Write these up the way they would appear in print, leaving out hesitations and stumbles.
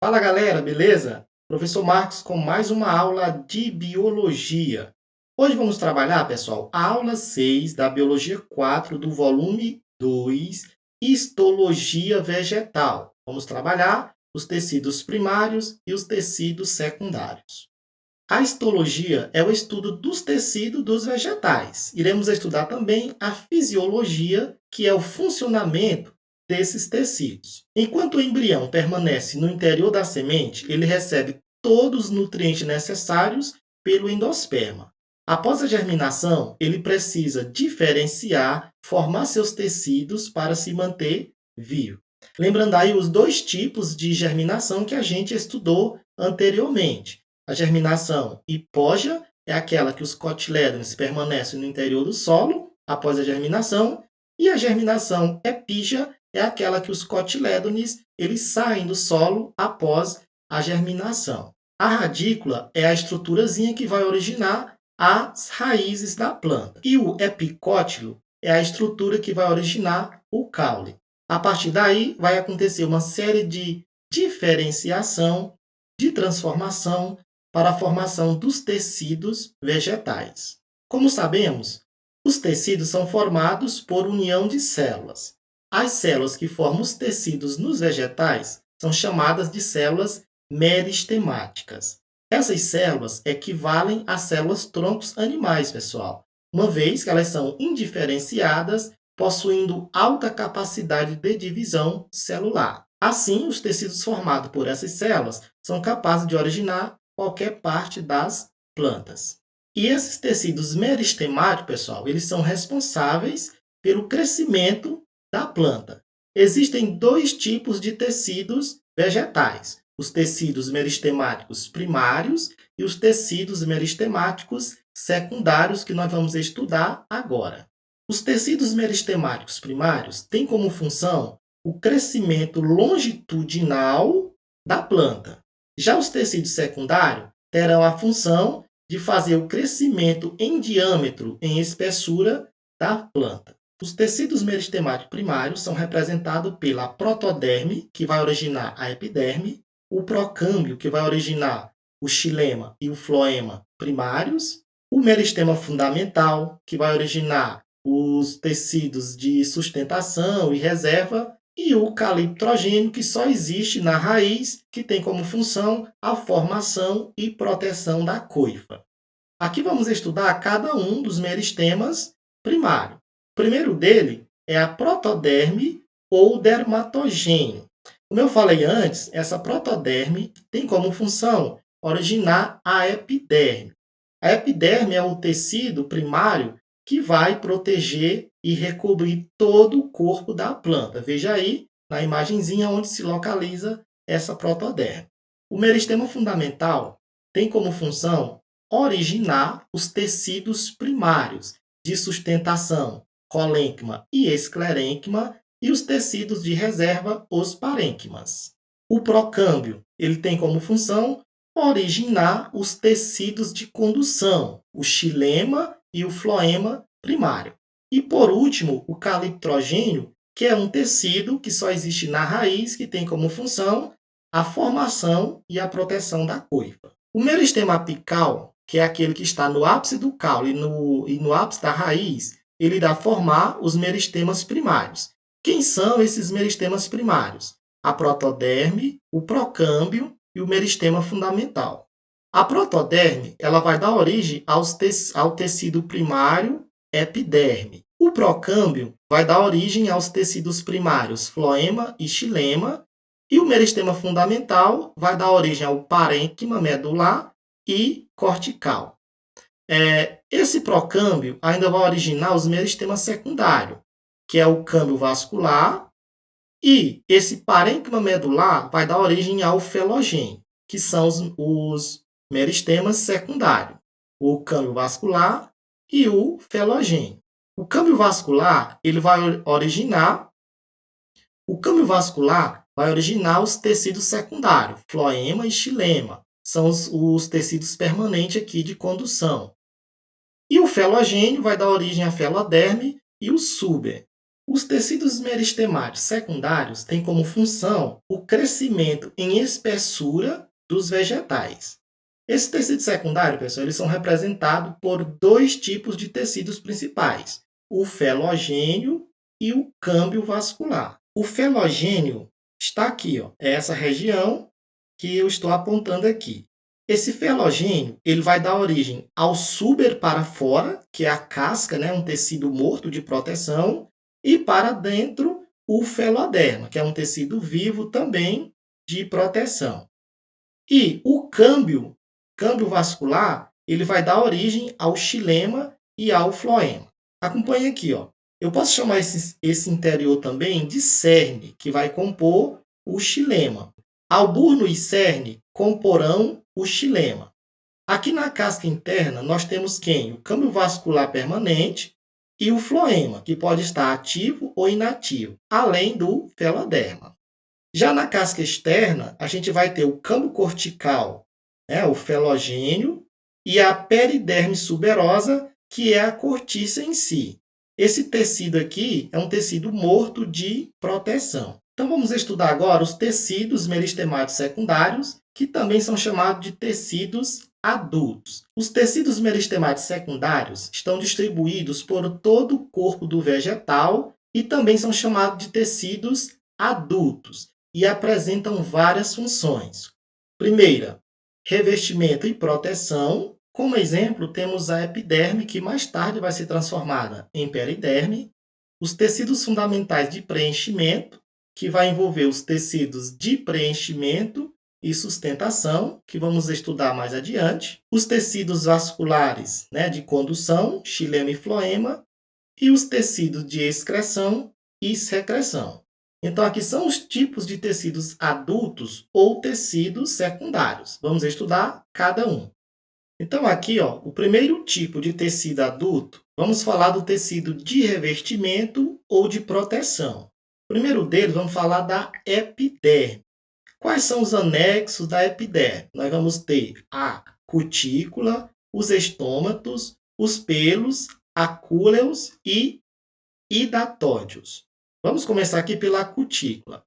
Fala galera, beleza? Professor Marcos com mais uma aula de biologia. Hoje vamos trabalhar, pessoal, a aula 6 da Biologia 4 do volume 2, Histologia Vegetal. Vamos trabalhar os tecidos primários e os tecidos secundários. A histologia é o estudo dos tecidos dos vegetais. Iremos estudar também a fisiologia, que é o funcionamento desses tecidos. Enquanto o embrião permanece no interior da semente, ele recebe todos os nutrientes necessários pelo endosperma. Após a germinação, ele precisa diferenciar, formar seus tecidos para se manter vivo. Lembrando aí os dois tipos de germinação que a gente estudou anteriormente. A germinação hipógea é aquela que os cotilédones permanecem no interior do solo após a germinação, e a germinação epígea é aquela que os cotilédones eles saem do solo após a germinação. A radícula é a estruturazinha que vai originar as raízes da planta. E o epicótilo é a estrutura que vai originar o caule. A partir daí, vai acontecer uma série de diferenciação, de transformação, para a formação dos tecidos vegetais. Como sabemos, os tecidos são formados por união de células. As células que formam os tecidos nos vegetais são chamadas de células meristemáticas. Essas células equivalem às células troncos animais, pessoal, uma vez que elas são indiferenciadas, possuindo alta capacidade de divisão celular. Assim, os tecidos formados por essas células são capazes de originar qualquer parte das plantas. E esses tecidos meristemáticos, pessoal, eles são responsáveis pelo crescimento da planta. Existem dois tipos de tecidos vegetais: os tecidos meristemáticos primários e os tecidos meristemáticos secundários, que nós vamos estudar agora. Os tecidos meristemáticos primários têm como função o crescimento longitudinal da planta. Já os tecidos secundários terão a função de fazer o crescimento em diâmetro, em espessura da planta. Os tecidos meristemáticos primários são representados pela protoderme, que vai originar a epiderme, o procâmbio, que vai originar o xilema e o floema primários, o meristema fundamental, que vai originar os tecidos de sustentação e reserva, e o caliptrogênio, que só existe na raiz, que tem como função a formação e proteção da coifa. Aqui vamos estudar cada um dos meristemas primários. O primeiro dele é a protoderme ou dermatogênio. Como eu falei antes, essa protoderme tem como função originar a epiderme. A epiderme é o tecido primário que vai proteger e recobrir todo o corpo da planta. Veja aí na imagenzinha onde se localiza essa protoderme. O meristema fundamental tem como função originar os tecidos primários de sustentação, colênquima e esclerênquima, e os tecidos de reserva, os parênquimas. O procâmbio ele tem como função originar os tecidos de condução, o xilema e o floema primário. E, por último, o caliptrogênio, que é um tecido que só existe na raiz, que tem como função a formação e a proteção da coifa. O meristema apical, que é aquele que está no ápice do caule e no ápice da raiz, ele irá formar os meristemas primários. Quem são esses meristemas primários? A protoderme, o procâmbio e o meristema fundamental. A protoderme ela vai dar origem ao tecido primário epiderme. O procâmbio vai dar origem aos tecidos primários floema e xilema, e o meristema fundamental vai dar origem ao parênquima medular e cortical. Esse procâmbio ainda vai originar os meristemas secundários, que é o câmbio vascular, e esse parênquima medular vai dar origem ao felogênio, que são os meristemas secundários, o câmbio vascular e o felogênio. O câmbio vascular ele vai originar os tecidos secundários, floema e xilema, são os tecidos permanentes aqui de condução. E o felogênio vai dar origem à feloderme e o súber. Os tecidos meristemáticos secundários têm como função o crescimento em espessura dos vegetais. Esses tecidos secundários, pessoal, eles são representados por dois tipos de tecidos principais, o felogênio e o câmbio vascular. O felogênio está aqui, ó, é essa região que eu estou apontando aqui. Esse felogênio, ele vai dar origem ao suber para fora, que é a casca, né, um tecido morto de proteção, e para dentro o feloderma, que é um tecido vivo também de proteção. E o câmbio vascular, ele vai dar origem ao xilema e ao floema. Acompanhe aqui, ó. Eu posso chamar esse interior também de cerne, que vai compor o xilema. Alburno e cerne comporão o xilema. Aqui na casca interna, nós temos quem? O câmbio vascular permanente e o floema, que pode estar ativo ou inativo, além do feloderma. Já na casca externa, a gente vai ter o câmbio cortical, né, o felogênio, e a periderme suberosa, que é a cortiça em si. Esse tecido aqui é um tecido morto de proteção. Então, vamos estudar agora os tecidos meristemáticos secundários, que também são chamados de tecidos adultos. Os tecidos meristemáticos secundários estão distribuídos por todo o corpo do vegetal e também são chamados de tecidos adultos e apresentam várias funções. Primeira, revestimento e proteção. Como exemplo, temos a epiderme, que mais tarde vai ser transformada em periderme. Os tecidos fundamentais de preenchimento, que vai envolver os tecidos de preenchimento e sustentação, que vamos estudar mais adiante. Os tecidos vasculares, né, de condução, xilema e floema. E os tecidos de excreção e secreção. Então, aqui são os tipos de tecidos adultos ou tecidos secundários. Vamos estudar cada um. Então, aqui, ó, o primeiro tipo de tecido adulto, vamos falar do tecido de revestimento ou de proteção. Primeiro deles, vamos falar da epiderme. Quais são os anexos da epiderme? Nós vamos ter a cutícula, os estômatos, os pelos, acúleos e hidatódios. Vamos começar aqui pela cutícula.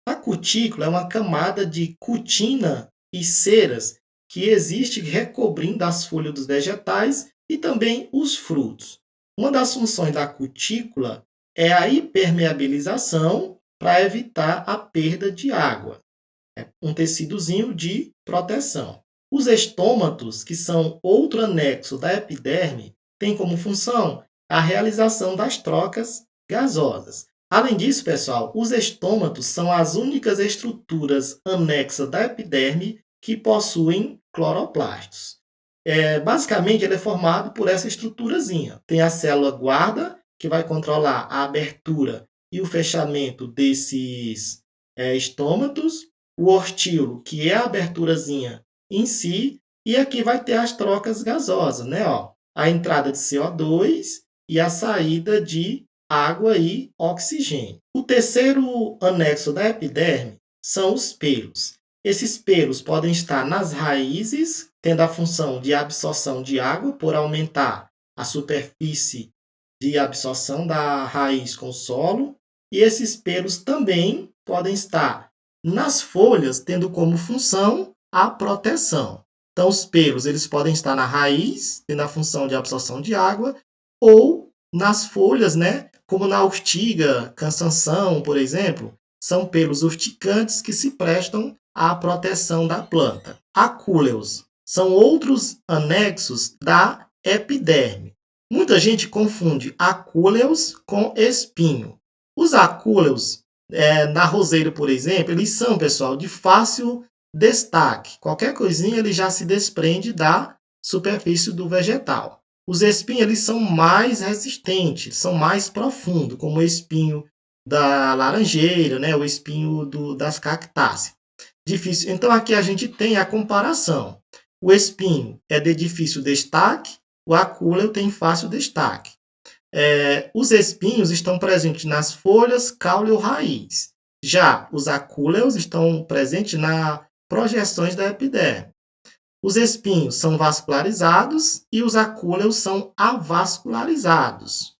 A cutícula é uma camada de cutina e ceras que existe recobrindo as folhas dos vegetais e também os frutos. Uma das funções da cutícula é a impermeabilização para evitar a perda de água. É um tecidozinho de proteção. Os estômatos, que são outro anexo da epiderme, têm como função a realização das trocas gasosas. Além disso, pessoal, os estômatos são as únicas estruturas anexas da epiderme que possuem cloroplastos. Basicamente, ele é formado por essa estruturazinha. Tem a célula guarda, que vai controlar a abertura e o fechamento desses estômatos, o ortíolo, que é a aberturazinha em si, e aqui vai ter as trocas gasosas, né? Ó, a entrada de CO2 e a saída de água e oxigênio. O terceiro anexo da epiderme são os pelos. Esses pelos podem estar nas raízes, tendo a função de absorção de água, por aumentar a superfície de absorção da raiz com o solo. E esses pelos também podem estar nas folhas, tendo como função a proteção. Então, os pelos eles podem estar na raiz, tendo a função de absorção de água, ou nas folhas, né? Como na urtiga, cansanção, por exemplo, são pelos urticantes que se prestam à proteção da planta. Acúleos são outros anexos da epiderme. Muita gente confunde acúleos com espinho. Os acúleos, na roseira, por exemplo, eles são, pessoal, de fácil destaque. Qualquer coisinha ele já se desprende da superfície do vegetal. Os espinhos eles são mais resistentes, são mais profundos, como o espinho da laranjeira, né? O espinho das cactáceas. Difícil. Então, aqui a gente tem a comparação. O espinho é de difícil destaque, o acúleo tem fácil destaque. Os espinhos estão presentes nas folhas, caule ou raiz. Já os acúleos estão presentes nas projeções da epiderme. Os espinhos são vascularizados e os acúleos são avascularizados.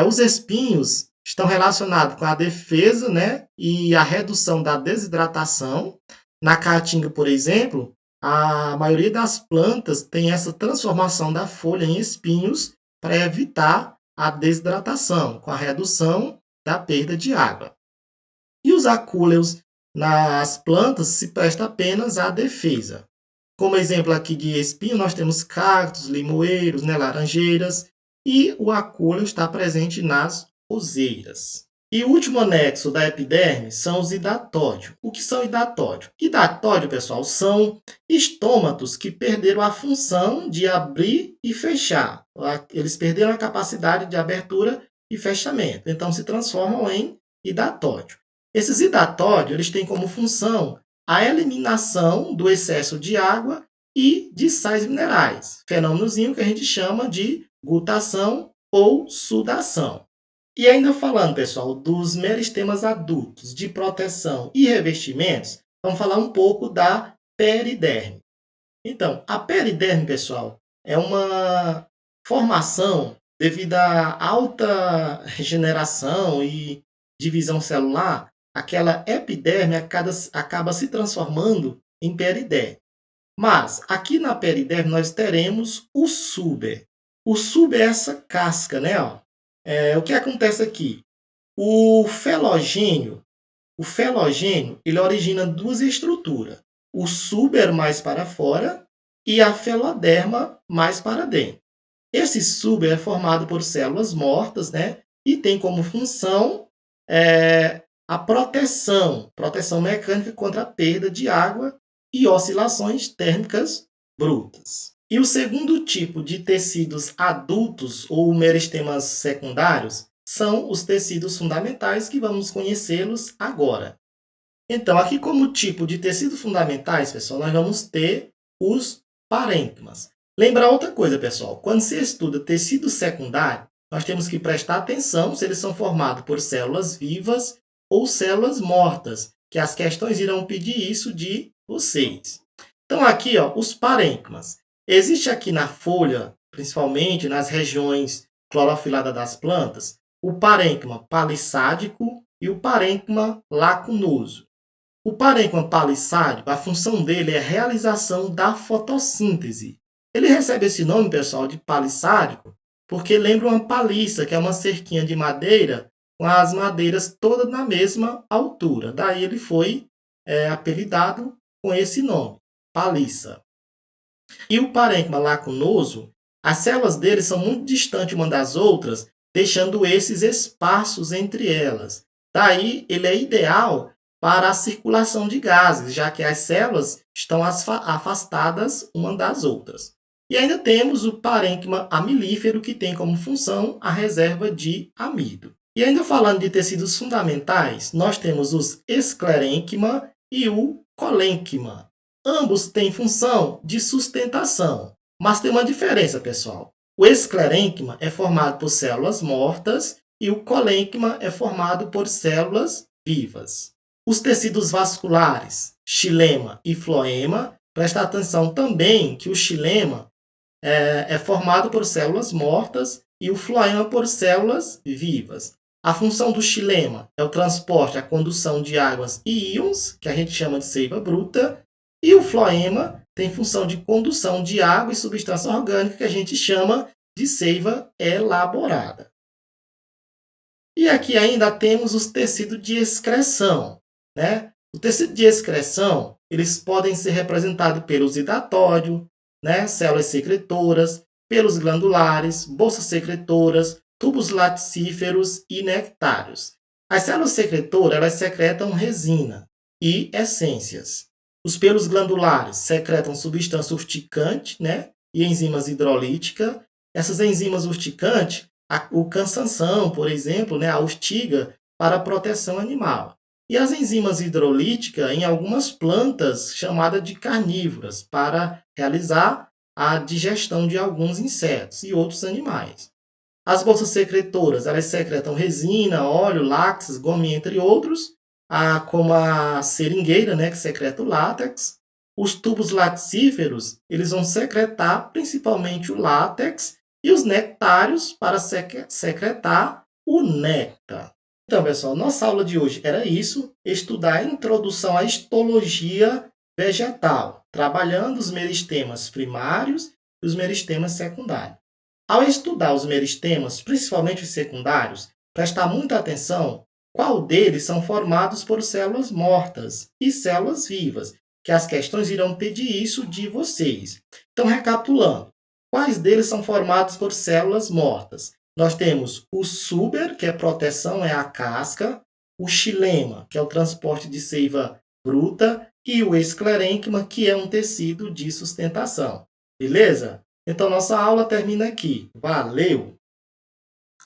Os espinhos estão relacionados com a defesa, né, e a redução da desidratação. Na caatinga, por exemplo, a maioria das plantas tem essa transformação da folha em espinhos para evitar a desidratação, com a redução da perda de água. E os acúleos nas plantas se presta apenas à defesa. Como exemplo aqui de espinho, nós temos cactos, limoeiros, né, laranjeiras, e o acúleo está presente nas roseiras. E o último anexo da epiderme são os hidatódios. O que são hidatódios? Hidatódio, pessoal, são estômatos que perderam a função de abrir e fechar. Eles perderam a capacidade de abertura e fechamento. Então, se transformam em hidatódio. Esses hidatódios eles têm como função a eliminação do excesso de água e de sais minerais, fenômenozinho que a gente chama de gutação ou sudação. E ainda falando, pessoal, dos meristemas adultos de proteção e revestimentos, vamos falar um pouco da periderme. Então, a periderme, pessoal, é uma formação devido à alta regeneração e divisão celular. Aquela epiderme acaba se transformando em periderme. Mas aqui na periderme nós teremos o suber. O suber é essa casca, né? Ó. O que acontece aqui? O felogênio, ele origina duas estruturas. O suber mais para fora e a feloderma mais para dentro. Esse suber é formado por células mortas, né? E tem como função a proteção mecânica contra a perda de água e oscilações térmicas brutas. E o segundo tipo de tecidos adultos ou meristemas secundários são os tecidos fundamentais, que vamos conhecê-los agora. Então, aqui como tipo de tecidos fundamentais, pessoal, nós vamos ter os parênquimas. Lembrar outra coisa, pessoal, quando se estuda tecido secundário, nós temos que prestar atenção se eles são formados por células vivas ou células mortas, que as questões irão pedir isso de vocês. Então, aqui, ó, os parênquimas. Existe aqui na folha, principalmente nas regiões clorofiladas das plantas, o parênquima palissádico e o parênquima lacunoso. O parênquima palissádico, a função dele é a realização da fotossíntese. Ele recebe esse nome, pessoal, de palissádico, porque lembra uma paliça, que é uma cerquinha de madeira, com as madeiras todas na mesma altura. Daí ele foi apelidado com esse nome, paliça. E o parênquima lacunoso, as células dele são muito distantes uma das outras, deixando esses espaços entre elas. Daí ele é ideal para a circulação de gases, já que as células estão afastadas uma das outras. E ainda temos o parênquima amilífero, que tem como função a reserva de amido. E ainda falando de tecidos fundamentais, nós temos os esclerênquima e o colênquima. Ambos têm função de sustentação, mas tem uma diferença, pessoal. O esclerênquima é formado por células mortas e o colênquima é formado por células vivas. Os tecidos vasculares, xilema e floema, presta atenção também que o xilema é formado por células mortas e o floema por células vivas. A função do xilema é o transporte, a condução de águas e íons, que a gente chama de seiva bruta, e o floema tem função de condução de água e substância orgânica, que a gente chama de seiva elaborada. E aqui ainda temos os tecidos de excreção, né? O tecido de excreção, eles podem ser representados pelos hidatódios, né? Células secretoras, pelos glandulares, bolsas secretoras, tubos laticíferos e nectários. As células secretoras, elas secretam resina e essências. Os pelos glandulares secretam substância urticante, né? E enzimas hidrolíticas. Essas enzimas urticantes, o cansanção, por exemplo, né? A urtiga para a proteção animal. E as enzimas hidrolíticas em algumas plantas chamadas de carnívoras, para realizar a digestão de alguns insetos e outros animais. As bolsas secretoras, elas secretam resina, óleo, látex, gominha, entre outros, como a seringueira, né, que secreta o látex. Os tubos laticíferos, eles vão secretar principalmente o látex, e os nectários para secretar o néctar. Então, pessoal, nossa aula de hoje era isso, estudar a introdução à histologia vegetal, trabalhando os meristemas primários e os meristemas secundários. Ao estudar os meristemas, principalmente os secundários, prestar muita atenção qual deles são formados por células mortas e células vivas, que as questões irão pedir isso de vocês. Então, recapitulando, quais deles são formados por células mortas? Nós temos o suber, que é proteção, é a casca, o xilema, que é o transporte de seiva bruta, e o esclerênquima, que é um tecido de sustentação. Beleza? Então, nossa aula termina aqui. Valeu!